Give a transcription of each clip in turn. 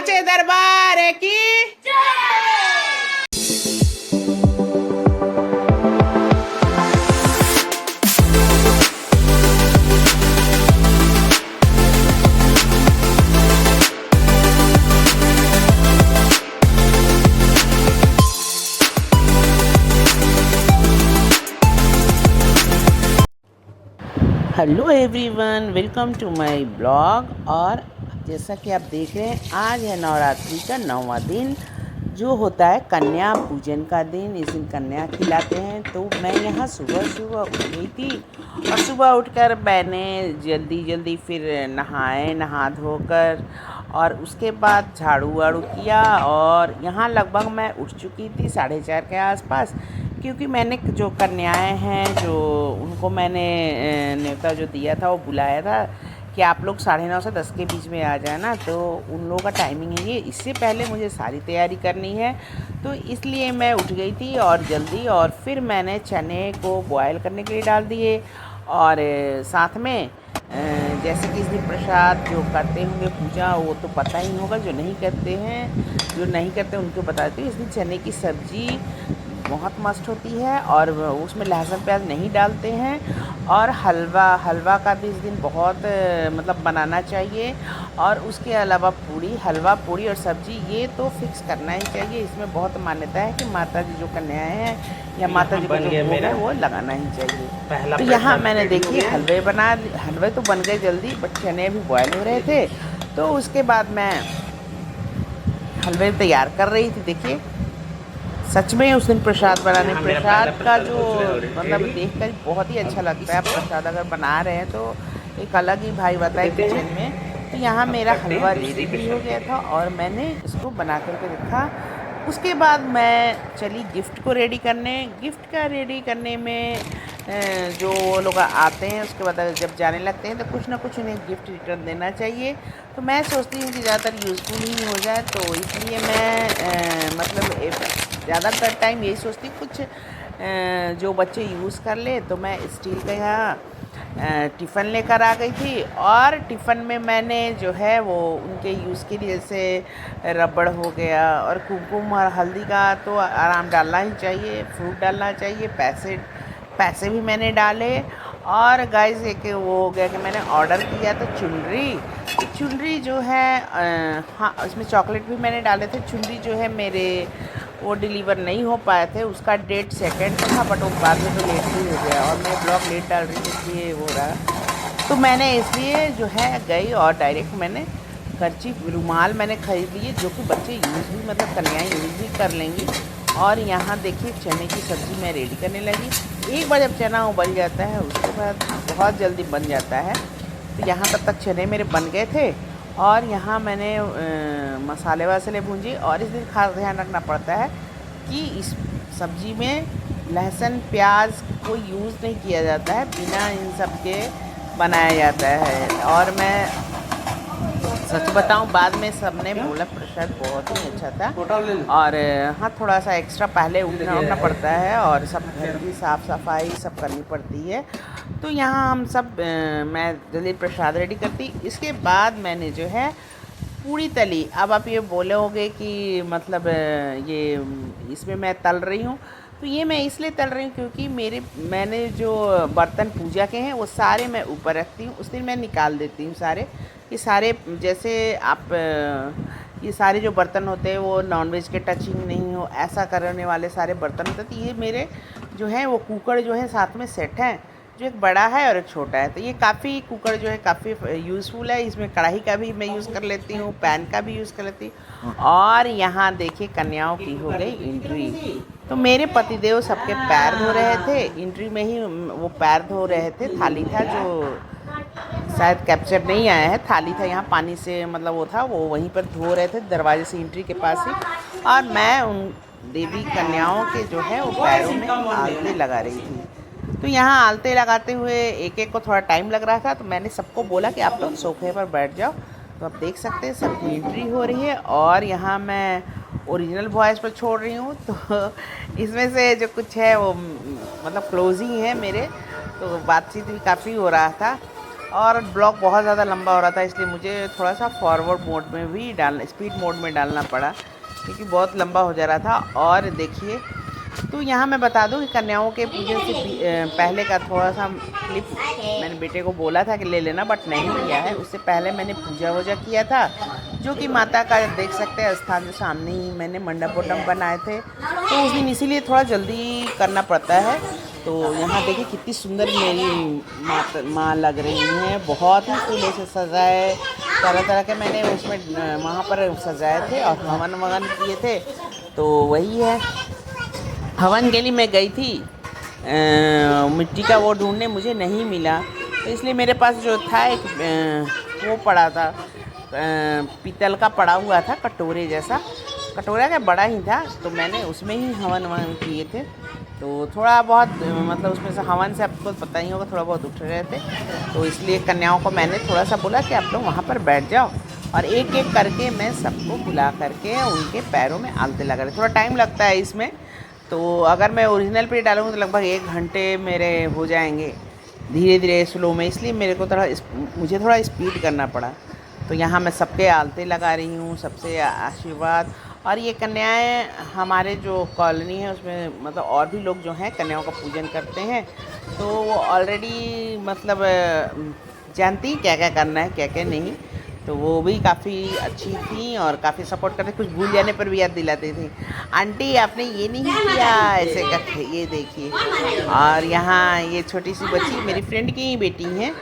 साचे दरबार की hello everyone, welcome to my blog. और जैसा कि आप देख रहे हैं, आज है नवरात्रि का 9वां दिन, जो होता है कन्या पूजन का दिन। इस दिन कन्या खिलाते हैं। तो मैं यहाँ सुबह उठ गई थी और सुबह उठकर मैंने जल्दी फिर नहा धोकर और उसके बाद झाड़ू वाड़ू किया। और यहाँ लगभग मैं उठ चुकी थी 4:30 के आसपास, क्योंकि मैंने जो कन्याएं हैं जो उनको मैंने न्योता जो दिया था वो बुलाया था कि आप लोग 9:30 से 10 के बीच में आ जाना। तो उन लोगों का टाइमिंग है ये। इससे पहले मुझे सारी तैयारी करनी है, तो इसलिए मैं उठ गई थी और जल्दी। और फिर मैंने चने को बॉयल करने के लिए डाल दिए। और साथ में जैसे कि इस दिन प्रसाद जो करते होंगे पूजा, वो तो पता ही होगा। जो नहीं करते उनको बता देती हूँ। इस दिन चने की सब्ज़ी बहुत मस्त होती है और उसमें लहसुन प्याज नहीं डालते हैं। और हलवा का भी इस दिन बहुत मतलब बनाना चाहिए। और उसके अलावा हलवा पूड़ी और सब्ज़ी ये तो फिक्स करना ही चाहिए। इसमें बहुत मान्यता है कि माता जी जो कन्याएं हैं या माता जी को जो भोग है वो लगाना ही चाहिए। तो यहाँ मैंने देखिए हलवे तो बन गए जल्दी, बट चने भी बॉयल हो रहे थे। तो उसके बाद मैं हलवे तैयार कर रही थी। देखिए, सच में उस दिन प्रसाद का जो मतलब देखकर बहुत ही अच्छा लगता है। प्रसाद अगर बना रहे हैं तो एक अलग ही भाई बताए किचन में। तो यहाँ मेरा हलवा रेडी भी हो गया था और मैंने इसको बना करके रखा। उसके बाद मैं चली गिफ्ट को रेडी करने। रेडी करने में जो लोग आते हैं उसके बाद जब जाने लगते हैं तो कुछ ना कुछ उन्हें गिफ्ट रिटर्न देना चाहिए। तो मैं सोचती हूँ कि ज़्यादातर यूज़फुल ही हो जाए, तो इसलिए मैं मतलब ज़्यादातर टाइम यही सोचती कुछ जो बच्चे यूज़ कर ले। तो मैं स्टील का यहाँ टिफ़न लेकर आ गई थी। और टिफ़न में मैंने जो है वो उनके यूज़ के लिए जैसे रबड़ हो गया और कुमकुम और हल्दी का तो आराम डालना ही चाहिए, फ्रूट डालना चाहिए, पैसे भी मैंने डाले। और गाइस एक वो हो गया कि मैंने ऑर्डर किया था चुनरी जो है हाँ, उसमें चॉकलेट भी मैंने डाले थे। चुनरी जो है मेरे वो डिलीवर नहीं हो पाए थे। उसका डेट 2 था, बट वो बाद में तो लेट भी हो गया और मैं ब्लॉग लेट डाल रही थी, इसलिए वो रहा। तो मैंने इसलिए जो है गई और डायरेक्ट मैंने कर्चीफ रुमाल मैंने खरीद लिए, जो कि बच्चे यूज़ भी मतलब कन्याएँ यूज़ भी कर लेंगी। और यहाँ देखिए चने की सब्ज़ी मैं रेडी करने लगी। एक बार जब चना उबल जाता है उसके बाद बहुत जल्दी बन जाता है। तो यहाँ तब तक चने मेरे बन गए थे और यहाँ मैंने मसाले भूंजी। और इस दिन खास ध्यान रखना पड़ता है कि इस सब्ज़ी में लहसुन प्याज को यूज़ नहीं किया जाता है, बिना इन सब के बनाया जाता है। और मैं सच बताऊं, बाद में सबने बोला प्रसाद बहुत ही अच्छा था। और हाँ, थोड़ा सा एक्स्ट्रा पहले उठना पड़ता है और सब घर की साफ़ सफाई सब करनी पड़ती है। तो यहाँ हम सब मैं जल्दी प्रसाद रेडी करती। इसके बाद मैंने जो है पूड़ी तली। अब आप ये बोले होगे कि मतलब ये इसमें मैं तल रही हूँ। तो ये मैं इसलिए तल रही हूँ क्योंकि मैंने जो बर्तन पूजा के हैं वो सारे मैं ऊपर रखती हूँ। उस दिन मैं निकाल देती हूँ सारे। ये सारे जैसे आप ये सारे जो बर्तन होते हैं वो नॉनवेज के टचिंग नहीं हो ऐसा करने वाले सारे बर्तन होते हैं। तो ये मेरे जो है वो कुकर जो है साथ में सेट हैं, जो एक बड़ा है और एक छोटा है। तो ये काफ़ी कुकर जो है काफ़ी यूज़फुल है। इसमें कढ़ाई का भी मैं यूज़ कर लेती हूँ, पैन का भी यूज़ कर लेती हूँ। और यहाँ देखिए कन्याओं की हो गई एंट्री। तो मेरे पतिदेव सबके पैर धो रहे थे, एंट्री में ही वो पैर धो रहे थे। थाली था जो शायद कैप्चर नहीं आया है, थाली था यहाँ पानी से मतलब वो था, वो वहीं पर धो रहे थे दरवाजे से एंट्री के पास ही। और मैं उन देवी कन्याओं के जो है वो पैरों में आलते लगा रही थी। तो यहाँ आलते लगाते हुए एक को थोड़ा टाइम लग रहा था। तो मैंने सबको बोला कि आप लोग सोफे पर बैठ जाओ। तो आप देख सकते हैं सबकी एंट्री हो रही है और यहाँ मैं ओरिजिनल वॉइस पर छोड़ रही हूँ। तो इसमें से जो कुछ है वो मतलब क्लोज ही है मेरे, तो बातचीत भी काफ़ी हो रहा था। और ब्लॉग बहुत ज़्यादा लंबा हो रहा था, इसलिए मुझे थोड़ा सा फॉरवर्ड मोड में भी स्पीड मोड में डालना पड़ा, क्योंकि बहुत लंबा हो जा रहा था। और देखिए, तो यहाँ मैं बता दूँ कि कन्याओं के पूजन से पहले का थोड़ा सा क्लिप मैंने बेटे को बोला था कि ले लेना, बट नहीं लिया है। उससे पहले मैंने पूजा वूजा किया था, जो कि माता का देख सकते हैं स्थान जो सामने ही मैंने मंडप वंडप बनाए थे, तो उस दिन इसीलिए थोड़ा जल्दी करना पड़ता है। तो यहाँ देखिए कितनी सुंदर मेरी माँ लग रही हैं, बहुत ही फूलों से सजाए, तरह तरह के मैंने उसमें वहाँ पर सजाए थे और हवन ववन किए थे। तो वही है, हवन के लिए मैं गई थी मिट्टी का वो ढूंढने, मुझे नहीं मिला, तो इसलिए मेरे पास जो था एक वो पड़ा था, पीतल का पड़ा हुआ था, कटोरे जैसा, कटोरा का बड़ा ही था, तो मैंने उसमें ही हवन ववन किए थे। तो थोड़ा बहुत मतलब उसमें से हवन से आपको पता ही होगा थोड़ा बहुत उठ रहे थे, तो इसलिए कन्याओं को मैंने थोड़ा सा बोला कि आप लोग वहाँ पर बैठ जाओ, और एक एक करके मैं सबको बुला करके उनके पैरों में आलते लगा रही। थोड़ा टाइम लगता है इसमें, तो अगर मैं ओरिजिनल पे डालूँगी तो लगभग 1 घंटे मेरे हो जाएंगे, धीरे धीरे स्लो में, इसलिए मेरे को मुझे थोड़ा स्पीड करना पड़ा। तो यहाँ मैं सबके आलते लगा रही हूँ, सबसे आशीर्वाद। और ये कन्याएं हमारे जो कॉलोनी है उसमें मतलब और भी लोग जो हैं कन्याओं का पूजन करते हैं, तो वो ऑलरेडी मतलब जानती क्या क्या करना है क्या क्या नहीं, तो वो भी काफ़ी अच्छी थी और काफ़ी सपोर्ट करते, कुछ भूल जाने पर भी याद दिलाती थी, आंटी आपने ये नहीं किया ऐसे करके, ये देखिए। और यहाँ ये छोटी सी बच्ची मेरी फ्रेंड की ही बेटी हैं,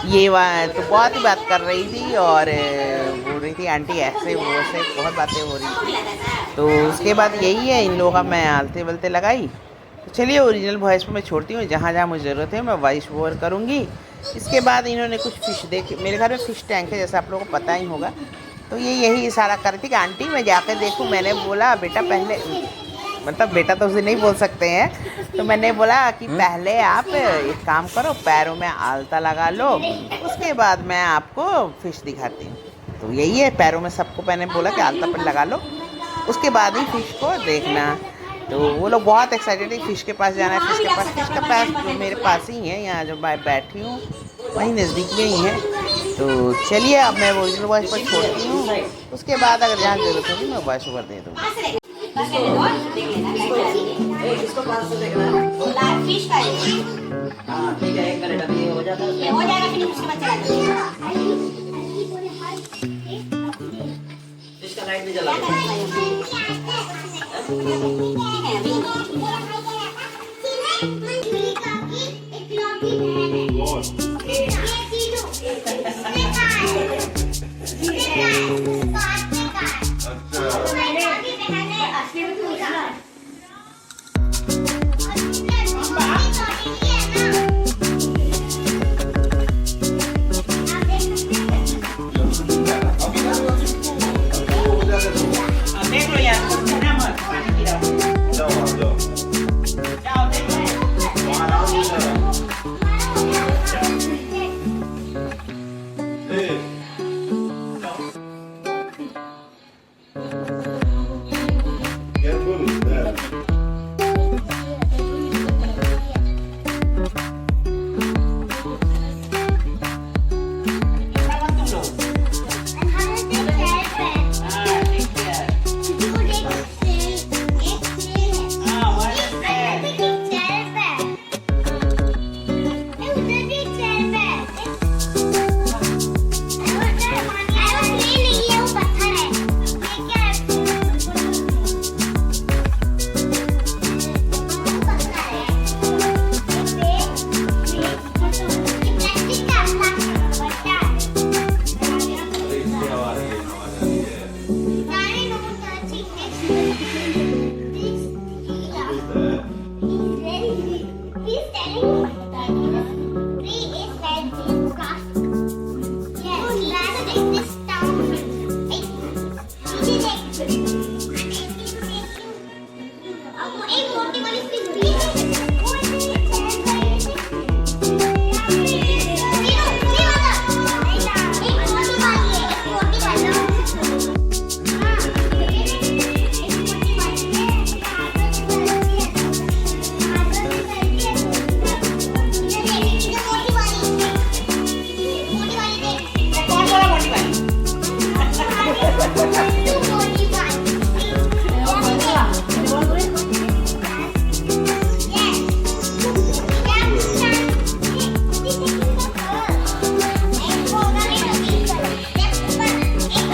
ये तो बहुत ही बात कर रही थी और बोल रही थी आंटी ऐसे वो ऐसे बहुत बातें हो रही थी। तो उसके बाद यही है, इन लोगों का मैं आलते वलते लगाई। तो चलिए ओरिजिनल वॉइस पर मैं छोड़ती हूँ, जहाँ जहाँ मुझे ज़रूरत है मैं वॉइस ओवर करूँगी। इसके बाद इन्होंने कुछ फ़िश देखे, मेरे घर में फ़िश टैंक है जैसा आप लोगों को पता ही होगा, तो ये यही इशारा कर रही थी कि आंटी मैं जाकर देखूँ। मैंने बोला बेटा पहले, मतलब बेटा तो उसे नहीं बोल सकते हैं, तो मैंने बोला कि पहले आप एक काम करो, पैरों में आलता लगा लो, उसके बाद मैं आपको फ़िश दिखाती हूँ। तो यही है, पैरों में सबको मैंने बोला कि आलता पर लगा लो, उसके बाद ही फ़िश को देखना। तो वो लोग बहुत एक्साइटेड है, फ़िश के पास जाना है, फ़िश के पास। फ़िश का पास जो मेरे पास ही है, यहाँ जो मैं बैठी हूँ वहीं नज़दीक में ही है। तो चलिए अब मैं ओरिजिनल वॉइस पर छोड़ती हूँ, उसके बाद अगर जहाँ ज़रूरत होगी मैं वॉइस ओवर दे दूँगी। इसको 500 देखना है फिश का हाँ ठीक है, 1 मिनट अभी हो जाएगा फिर उसके बाद चला जाएगा। फिश का लाइट भी जला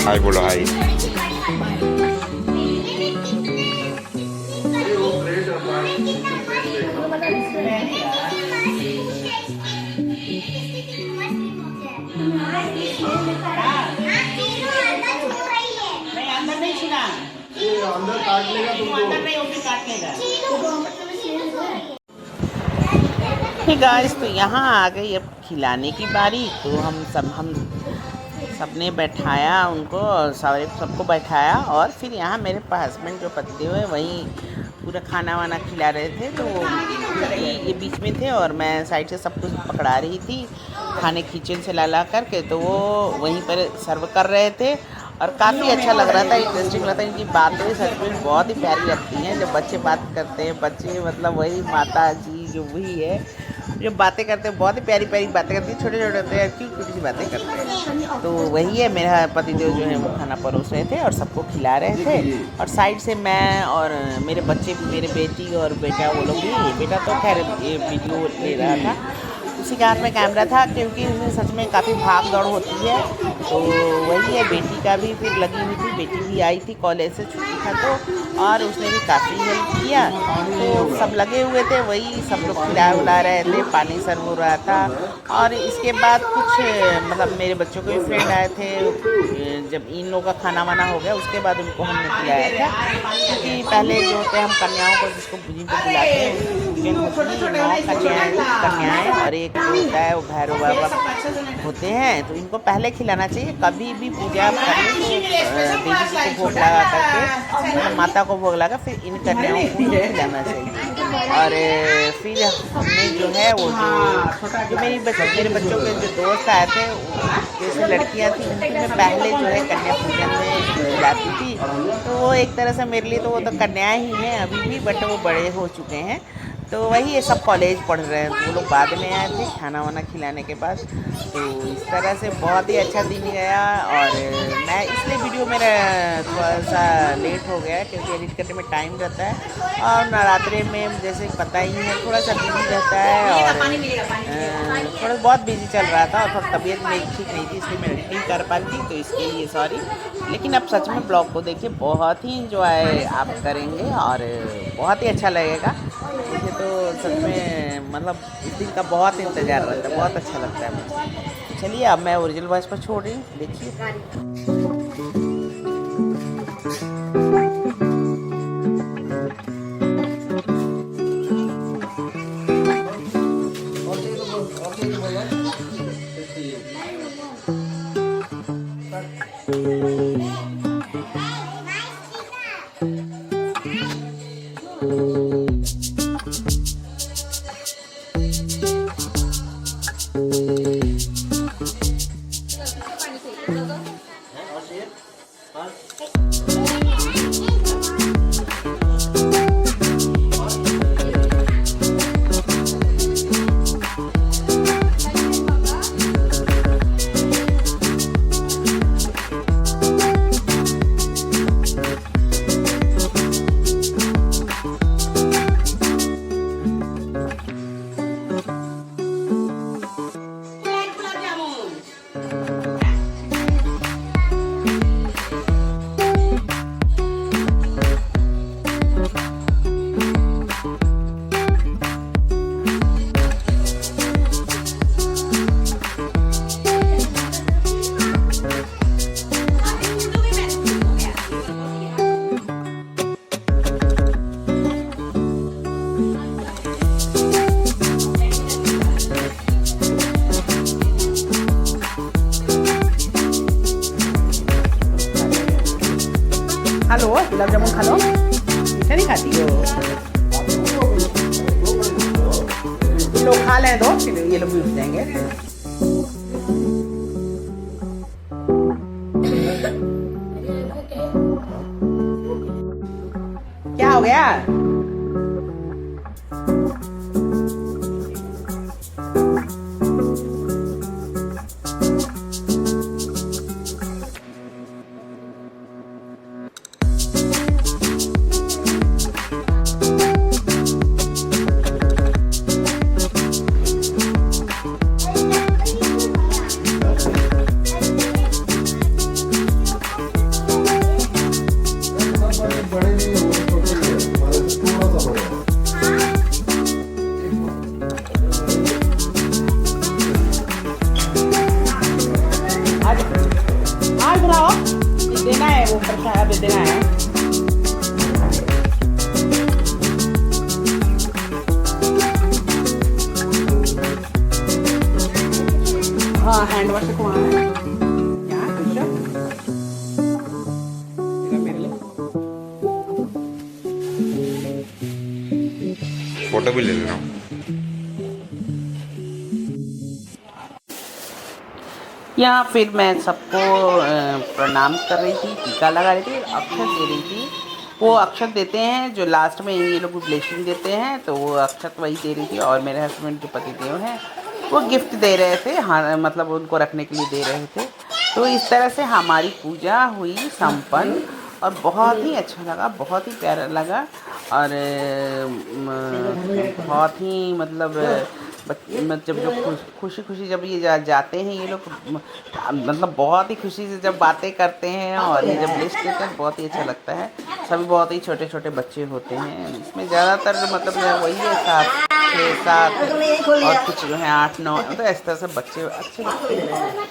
हाय बोलो हाय। अंदर नहीं छूना, अंदर काट लेगा, अंदर नहीं होके काट लेगा। ठीक गाइस, तो यहाँ आ गई अब खिलाने की बारी। तो हम सबने बैठाया उनको, सबको बैठाया और फिर यहाँ मेरे हस्बैंड जो पति हुए वहीं पूरा खाना वाना खिला रहे थे। तो ये बीच में थे और मैं साइड से सब कुछ पकड़ा रही थी खाने किचन से ला करके। तो वो वहीं पर सर्व कर रहे थे और काफ़ी अच्छा लग रहा था, इंटरेस्टिंग लग रहा था। इनकी बातें सच में बहुत ही प्यारी लगती हैं जब बच्चे बात करते हैं। बच्चे मतलब वही माता जी जो वही है जो बातें करते हैं, बहुत ही प्यारी प्यारी बातें करती हैं। छोटे छोटे होते हैं, क्यूट क्यूट सी बातें करते हैं। तो वही है, मेरा पतिदेव जो है वो खाना परोस रहे थे और सबको खिला रहे थे। और साइड से मैं और मेरे बच्चे भी, मेरे बेटी और बेटा, वो लोग भी। बेटा तो खैर ये वीडियो ले रहा था, उसी के हाथ में कैमरा था क्योंकि उसमें सच में काफ़ी भाग दौड़ होती है। तो वही है, बेटी का भी फिर लगी हुई थी। बेटी भी आई थी कॉलेज से, छुट्टी था तो, और उसने भी काफ़ी हेल्प किया। तो सब लगे हुए थे, वही सब लोग खिला उला रहे थे, पानी सर्व हो रहा था। और इसके बाद कुछ मतलब मेरे बच्चों के भी फ्रेंड आए थे। जब इन लोगों का खाना वाना हो गया उसके बाद उनको हमने खिलाया था। क्योंकि पहले जो होते हैं हम कन्याओं को, जिसको जिनको बुलाते हैं, पूजन होती है, 9 कन्याएँ और एक होता है वो भैरव बाबा होते हैं। तो इनको पहले खिलाना चाहिए। कभी भी पूजा करें तो देवी जी को भोग लगा करके, माता को भोग लगा, फिर इन कन्याओं को खिलाना चाहिए। और फिर हमने जो है वो जो मेरे बच्चों के जो दोस्त आए थे, जैसे लड़कियां थी, उनकी मैं पहले जो है कन्या पूजन में खिलाती थी। तो वो एक तरह से मेरे लिए तो वो तो कन्याएँ ही हैं अभी भी, बट वो बड़े हो चुके हैं। तो वही ये सब कॉलेज पढ़ रहे हैं, तो वो लोग बाद में आए थे खाना वाना खिलाने के बाद। तो इस तरह से बहुत ही अच्छा दिन गया। और मैं इसलिए वीडियो मेरा थोड़ा सा लेट हो गया क्योंकि एडिट करने में टाइम रहता है। और नवरात्रि में जैसे पता ही है थोड़ा सा बिजी रहता है और थोड़ा बहुत बिजी चल रहा था और थोड़ा तबीयत मेरी ठीक नहीं थी, इसलिए मैं एडिट नहीं कर पाती। तो इसके लिए सॉरी। लेकिन अब सच में ब्लॉग को देखिए, बहुत ही इंजॉय आप करेंगे और बहुत ही अच्छा लगेगा। मुझे तो सच में मतलब इस दिन का बहुत इंतज़ार रहता है, बहुत अच्छा लगता है मुझे। चलिए अब मैं ओरिजिनल वॉइस पर छोड़ रही हूँ, देखिए। हेलो, गुलाब जामुन खा लो। मीठा नहीं खाती हो? ये लोग खा लें दो, फिर ये लोग भी उठ जाएंगे। क्या हो गया? खाया बेदना है। हाँ हैंड वॉश को वहाँ है यहाँ कुछ मेरे लिए फोटो भी ले लेना। यहाँ फिर मैं सबको प्रणाम कर रही थी, टीका लगा रही थी, अक्षत दे रही थी। वो अक्षत देते हैं जो लास्ट में ये लोग ब्लेसिंग देते हैं, तो वो अक्षत वही दे रही थी। और मेरे हस्बैंड जो पतिदेव हैं वो गिफ्ट दे रहे थे, हाँ मतलब उनको रखने के लिए दे रहे थे। तो इस तरह से हमारी पूजा हुई संपन्न और बहुत ही अच्छा लगा, बहुत ही प्यारा लगा। और बहुत ही मतलब जब जो खुशी खुशी जब ये जाते हैं ये लोग, मतलब बहुत ही खुशी से जब बातें करते हैं और ये जब लिस्ट देते हैं बहुत ही अच्छा लगता है। सभी बहुत ही छोटे छोटे बच्चे होते हैं, इसमें ज़्यादातर मतलब वही है 7 और कुछ जो है 8-9, तो इस तरह से बच्चे अच्छे लगते हैं।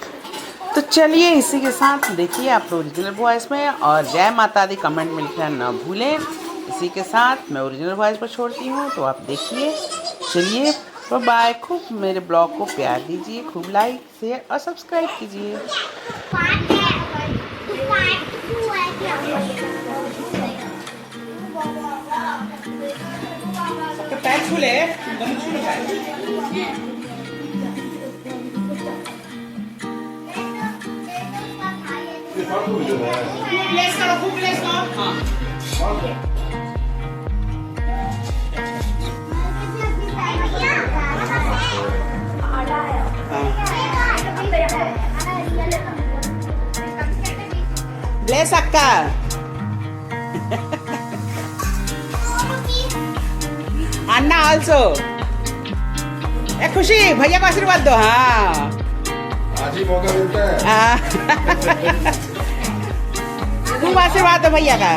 तो चलिए इसी के साथ देखिए आप ओरिजिनल वॉइस में, और जय माता दी कमेंट में लिखना ना भूलें। इसी के साथ मैं ओरिजिनल वॉइस पर छोड़ती हूँ, तो आप देखिए। चलिए बाय, खूब मेरे ब्लॉग को प्यार दीजिए, खूब लाइक शेयर और सब्सक्राइब कीजिए। पैर छूले ब्लेस अक्का। अन्ना आल्सो। ए खुशी भैया को आशीर्वाद दो। हाँ आज ही मौका मिलता है। तुम आशीर्वाद दो भैया का।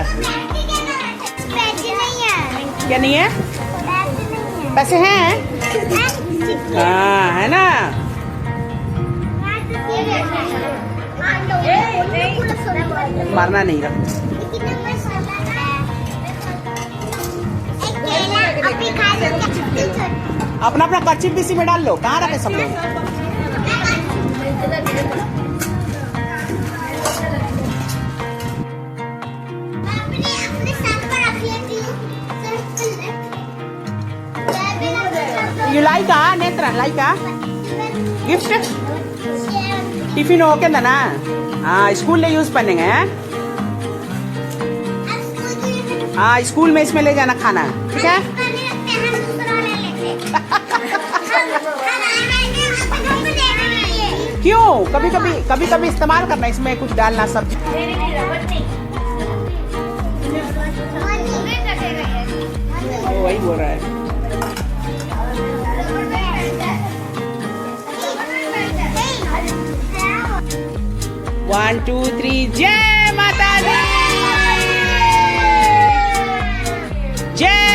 क्या नहीं है? पैसे हैं? हाँ है ना। मारना नहीं रहा। अपना अपना कर्चिप भी इसी में डाल लो। कहाँ रखे सब लोग? You like Netra like gift tiffin okay ना? हाँ स्कूल ले यूज बनेंगे। हाँ स्कूल में इसमें ले जाना खाना, ठीक है? क्यों? कभी कभी इस्तेमाल करना, इसमें कुछ डालना सब्जी। वही बोल रहा है। 1 2 3 जय माता दी। जय